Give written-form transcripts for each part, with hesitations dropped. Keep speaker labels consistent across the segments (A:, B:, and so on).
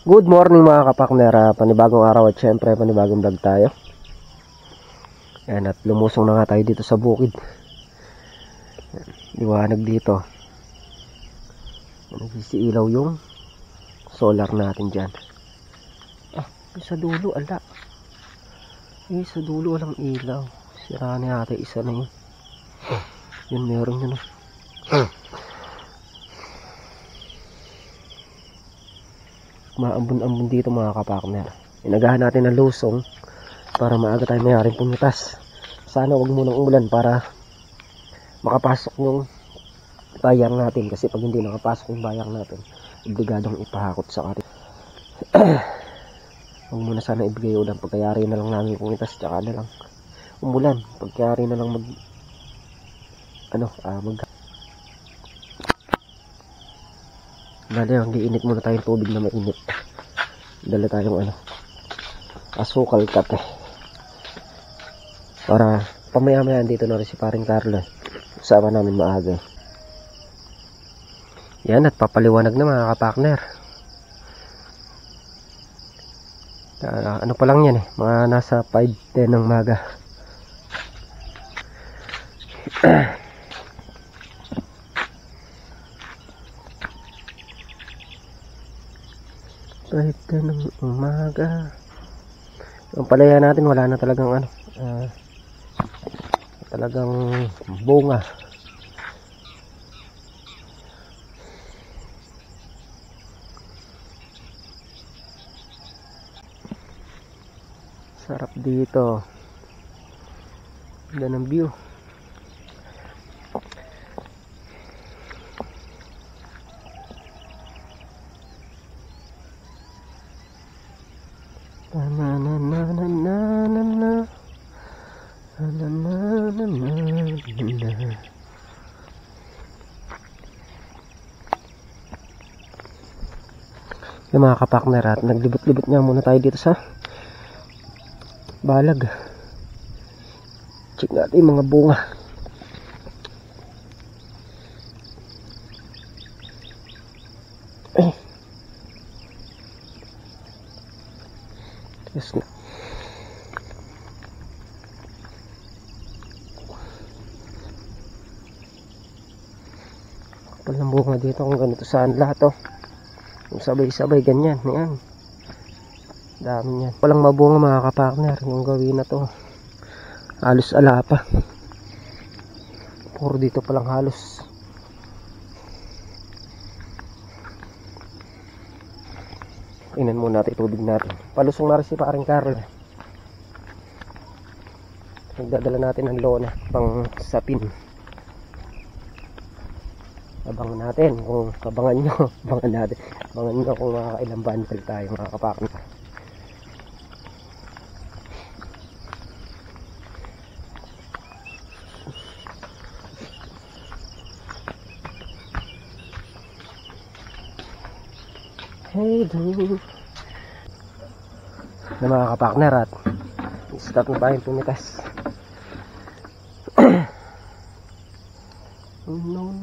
A: Good morning mga kapakner, panibagong araw at syempre panibagong vlog tayo. Ayan, at lumusong na nga tayo dito sa bukid. Liwanag dito. Nagsisiilaw yung solar natin dyan. Sa dulo, ala. Sa dulo walang ilaw. Sira na yata isa na yun. Yun, meron yun. Maambun-ambun dito mga kapakner. Inagahan natin ng lusong para maaga tayo mayaring pumitas. Sana wag munang umulan para makapasok yung bayang natin, kasi pag hindi nakapasok yung bayang natin, obligadong ipahakot sa atin. Huwag muna sana ibigay ulan, pagkayari na lang namin pumitas, tsaka na lang umulan, pagkayari na lang Dali, mag-iinit muna tayong tubig na mainit. Dala tayong asukal kape. Para pamaya-maya dito na rin si paring Carlo. Sama namin maaga. Yan, at papaliwanag na mga kapakner. Ano pa lang yan mga nasa 5:10 ng maga. Kahit ng umaga. Ang palaya natin wala na talagang talagang bunga. Sarap dito. Ganda ng view. Yung mga kapakner, at naglibot-libot nga muna tayo dito sa balag. Check natin yung mga bunga. Yes. Kapal ng bunga dito kung ganito saan lahat yung sabay-sabay ganyan. Yan, dami yan. Walang mabunga mga kapakner yung gawin na to. Halos ala pa. Puro dito palang halos. Inan muna natin tubig natin. Palusong na rin si paring Carl. Nagdadala natin ng lona pang sapin. Abangan natin kung abangan nyo kung makakailang bundle tayo mga kapakner. Hey dude, na mga kapakner, at start na tayong pumitas. No.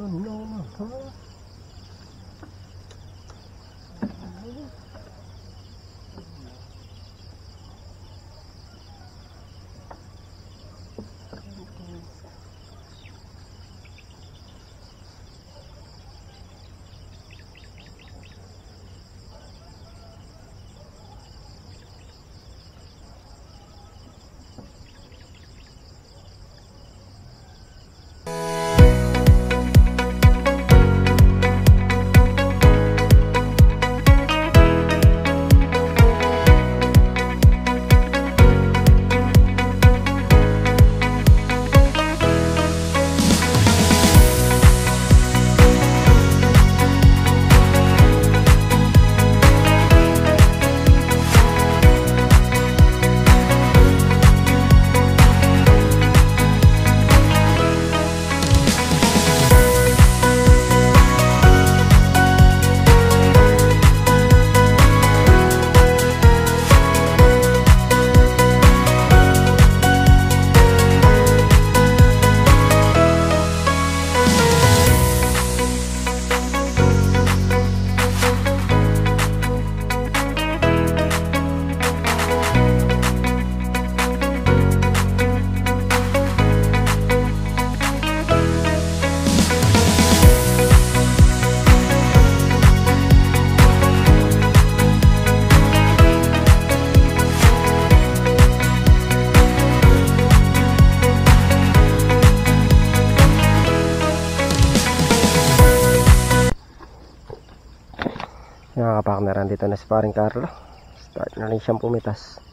A: Yung mga kapartner, dito na si paring Carlo. Start na rin siyang pumitas.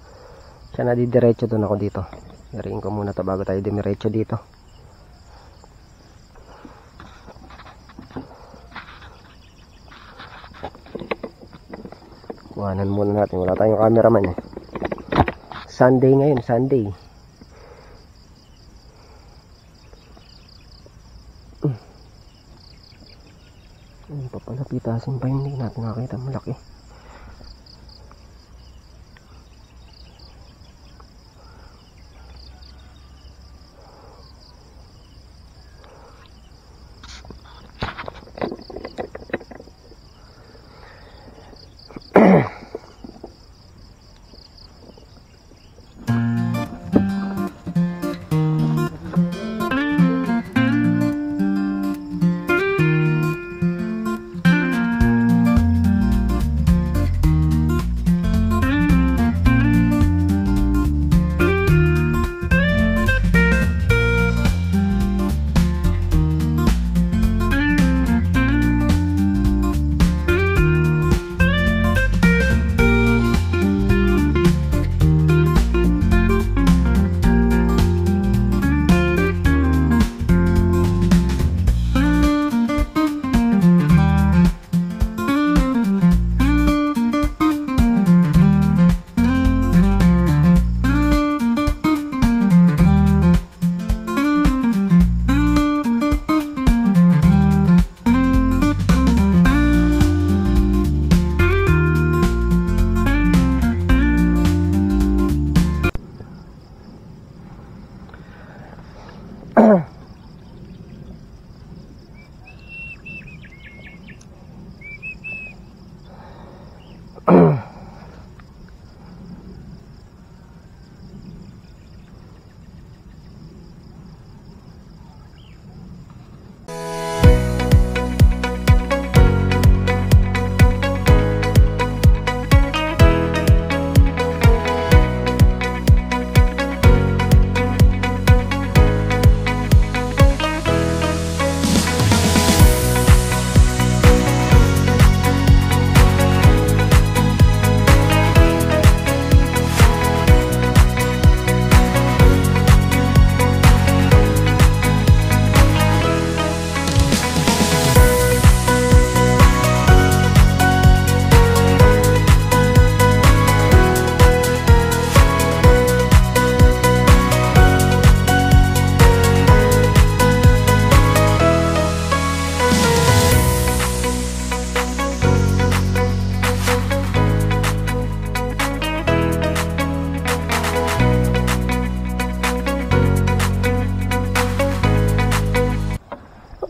A: Siya na didiretso, doon ako dito. Yariin ko muna ito bago tayo dimiretso dito. Kuhanan muna natin, wala tayong cameraman eh. Sunday ngayon, Sunday. Papalapitasin pa, hindi natin nakakita, malaki.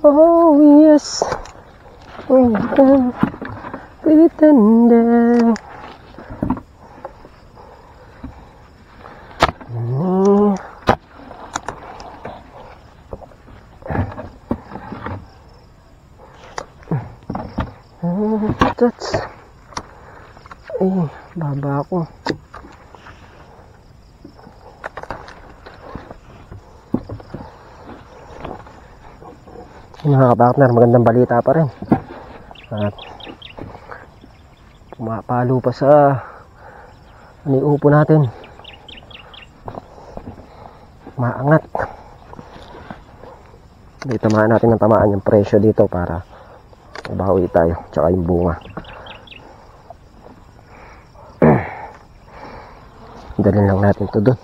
A: Oh yes, we can pretend. That's baba ako. Mga kapartner, magandang balita pa rin. At pumapalo pa sa upo natin. Maangat. Dito tamaan natin ng tamaan yung presyo dito para bawi tayo, tsaka yung bunga. Dalhin lang natin ito doon.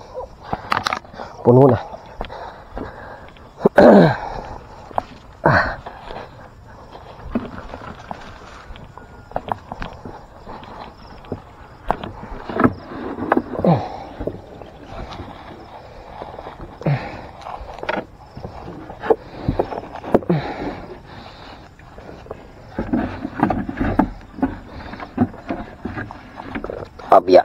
A: Puno na. Pabya.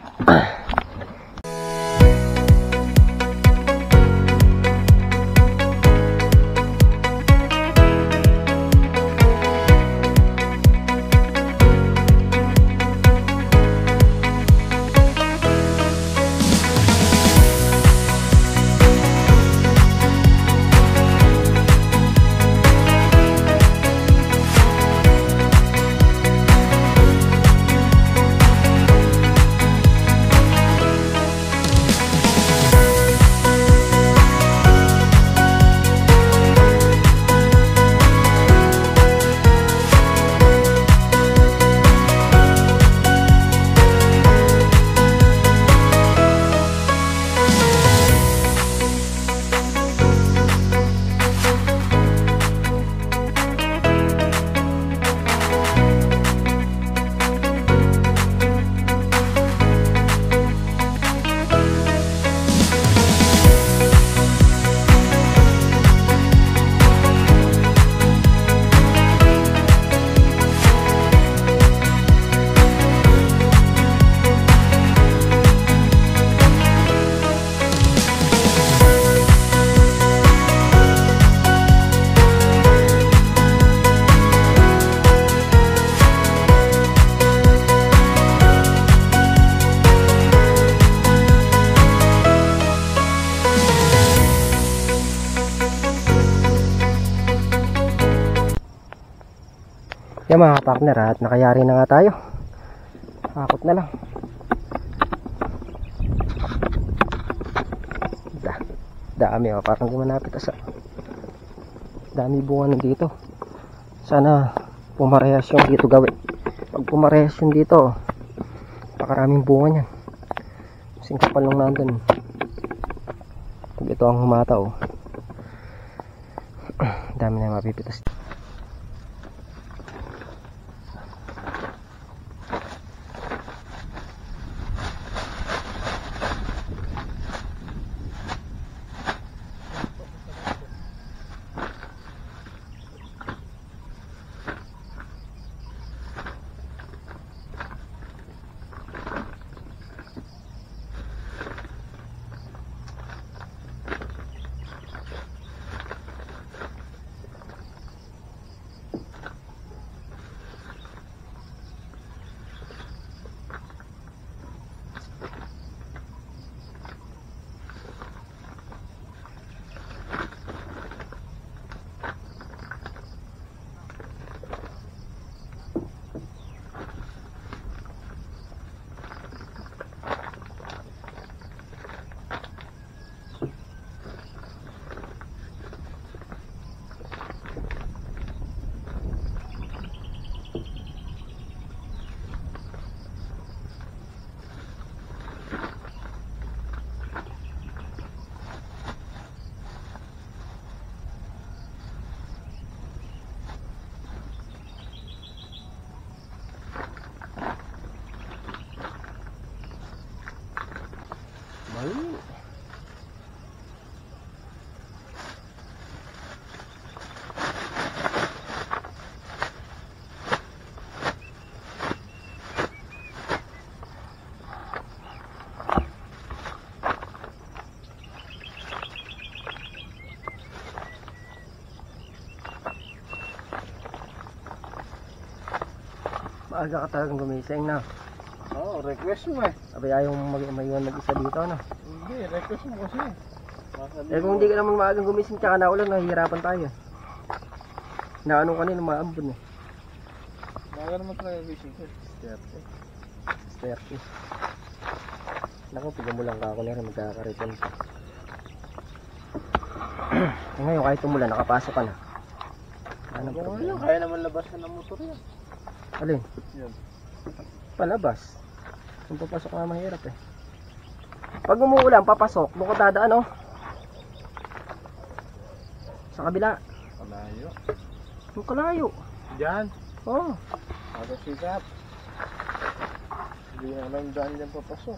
A: Yan mga partner, at nakayari na nga tayo. Akot na lang. Dami oh, parang gumanapit sa dami bunga nandito. Sana pumarehas yung dito gawin. Pag pumarehas yung dito, pakaraming bunga niyan. Singkapal lang nandun. Pag ito ang humataw, dami na mapipitas. Maaga ka talagang gumising na.
B: Oo, request mo eh.
A: Abay ayaw maiwan mag-isa dito, ano?
B: Hindi, request mo kasi.
A: Eh kung hindi ka naman maagang gumising tsaka naulan, nahihirapan tayo. Naano kanina, maambon eh.
B: Maaga naman talaga gising ko.
A: Sterte. Naku, pigyan mo lang ka ako na rin, magkakariton ka. Eh ngayon, kahit umulan, nakapasok ka na. Anong problema?
B: Kaya naman labasan ng motor yan.
A: Alin?
B: Yan.
A: Palabas. Kung papasok nga mahirap eh. Pag umuulan, papasok, doon ko dadaan oh. Sa kabila.
B: Kalayo.
A: Yung kalayo.
B: Diyan.
A: Oo.
B: Ako sikat. Hindi na lang daan dyan papasok.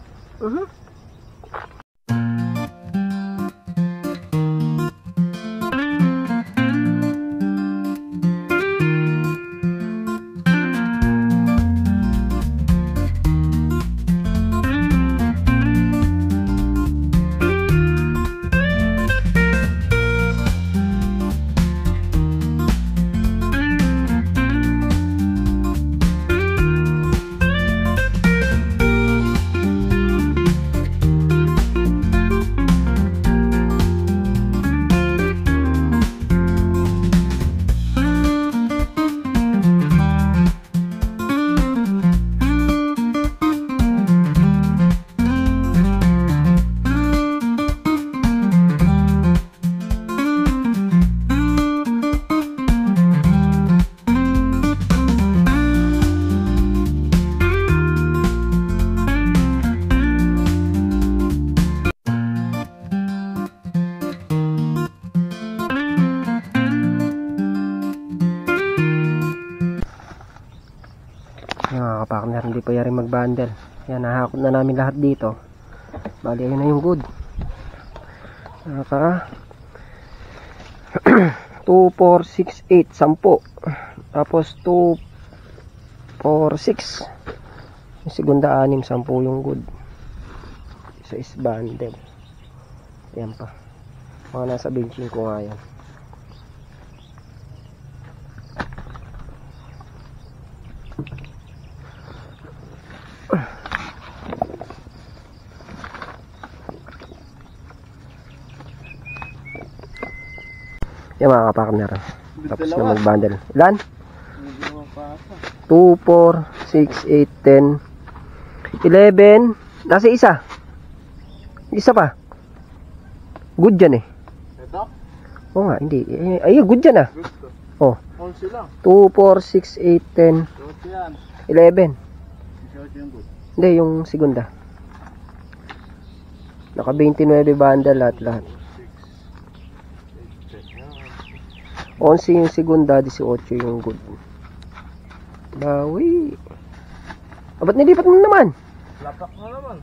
B: Mga kapakner, hindi pa yari mag-bundle. Yan, nahakot na namin lahat dito. Bali, ayun na yung good. Naka 2, 4, 6, 8, 10. Tapos 2, 4, 6. Yung segunda 6, 10 yung good. Isa is bundle. Yan pa. Mga nasa benching ko nga yan. Yan mga kapartner. Tapos na mag-bundle. Ilan? 2, 4, 6, 8, 10, 11. Nasa isa. Isa pa. Good yan eh.
C: Ito?
B: Oo nga, hindi. Ay, good yan ah.
C: Good to.
B: Oh.
C: 11 lang.
B: 2, 4, 6, 8, 10,
C: 18 yan.
B: 11.
C: 18 yung good.
B: Hindi, yung segunda. Naka 29 bundle lahat. 11 yung segunda, 18 yung good. Bawi. Ba't nilipat mo naman?
C: Lapak na naman.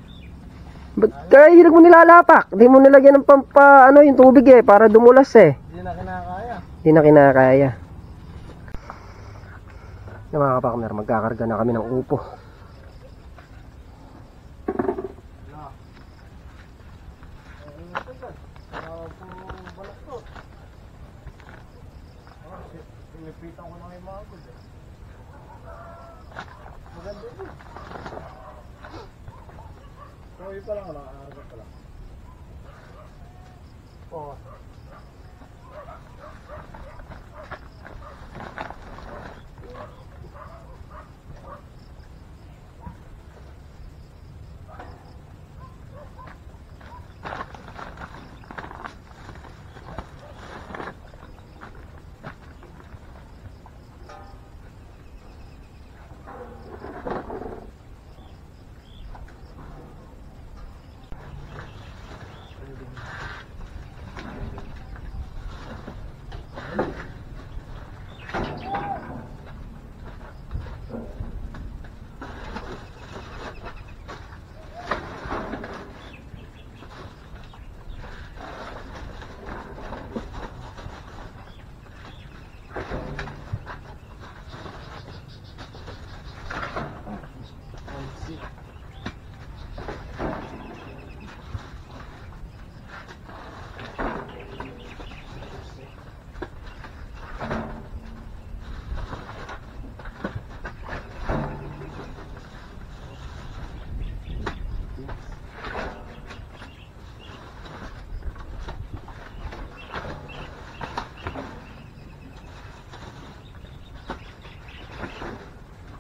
B: Ba't kaya hilag mo nilalapak? Hindi mo nilagyan ng yung tubig eh, para dumulas eh.
C: Hindi na kinakaya.
B: Hindi na kinakaya. Yung mga kapakmer, magkakarga na kami ng upo.
C: Pinipitan ko na yung mga good eh. Maganda yun. Kawin pa lang, nakakarga pa lang. Oo.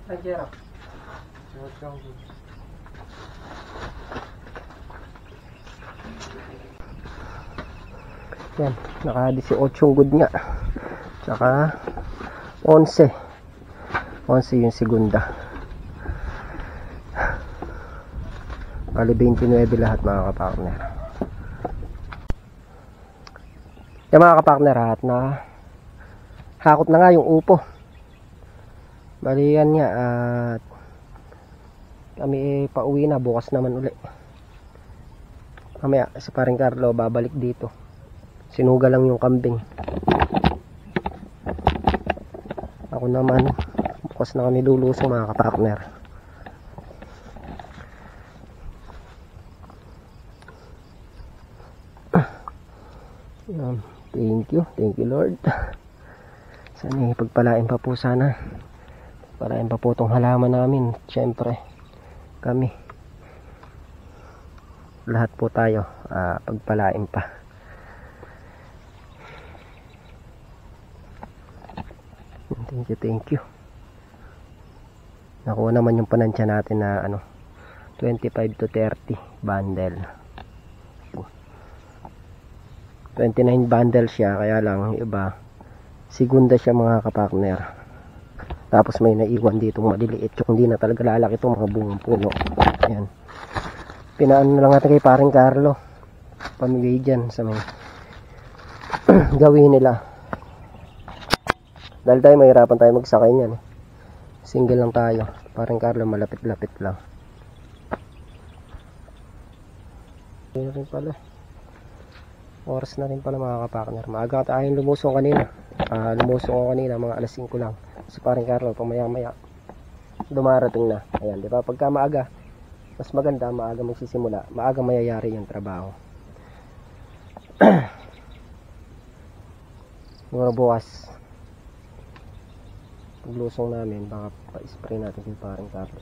B: Nagyarap. Yan, naka 18 good nga. Tsaka 11. 11 yung segunda. Bali 29 lahat mga kapartner. Yung mga kapartner lahat na hakot na nga yung upo. Bali yan nga at kami pauwi na, bukas naman uli. Mamaya si paring Carlo babalik dito. Sinuga lang yung kambing. Ako naman bukas na kami lulusong mga kapartner. Thank you Lord. Sana ipagpalain pa po sana. Palain pa po itong halaman namin. Siyempre kami lahat po tayo pagpalain pa. Thank you. Nakuha naman yung panansya natin na 25 to 30 bundle. 29 bundle siya, kaya lang yung iba segunda siya mga kapartner. Tapos may naiwan dito maliliit yung hindi na talaga lalaki itong mga bungang puno. Ayan, pinaan na lang natin kay paring Carlo pamigay dyan sa mga gawin nila, dahil tayo mahirapan tayo magsakay niyan. Single lang tayo, paring Carlo malapit-lapit lang. Ayun rin pala, oras na rin pala mga kapartner. Maaga tayong lumusong kanina. Lumusong ako kanina mga alas 5 lang. Si paring Carlo pamaya-maya dumarating na. Ayan, di ba? Pagka maaga, mas maganda, maaga magsisimula, maaga mayayari yung trabaho. Siguro bukas paglusong namin, baka pa-spray natin yung paring Carlo.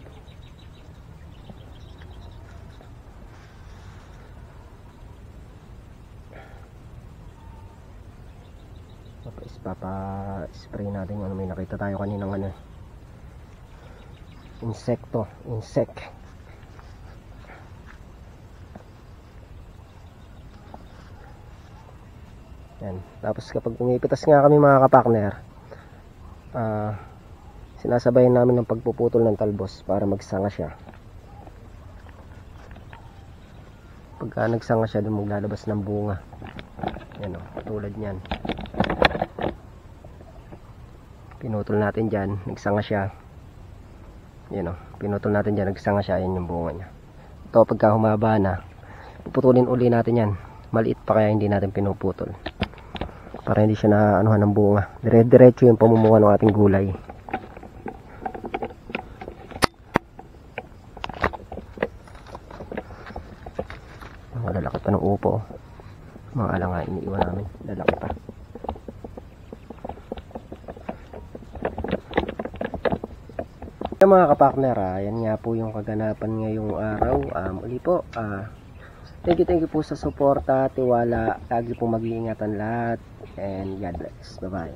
B: Papa-spray natin may nakita tayo kaninang insect. Yan. Tapos kapag pumipitas nga kami mga kapakner, sinasabayan namin ng pagpuputol ng talbos para magsanga siya. Pagka nagsanga siya, doon maglalabas ng bunga. Yan o, tulad niyan. Pinutol natin dyan, nagsanga siya. Yan o, pinutol natin dyan, nagsanga siya. Yan yung bunga niya. Ito, pagka humaba na, puputulin uli natin yan. Maliit pa kaya hindi natin pinuputol. Para hindi siya naanuhan ng bunga. Dire-diretso yung pamumuha ng ating gulay. Lalaki pa ng upo. Mga alanga iniiwan namin. Lalaki pa. Mga kapakner, yan nga po yung kaganapan ngayong araw. Uli po, thank you po sa suporta, tiwala. Lagi po mag-iingatan lahat. And God bless. Bye bye.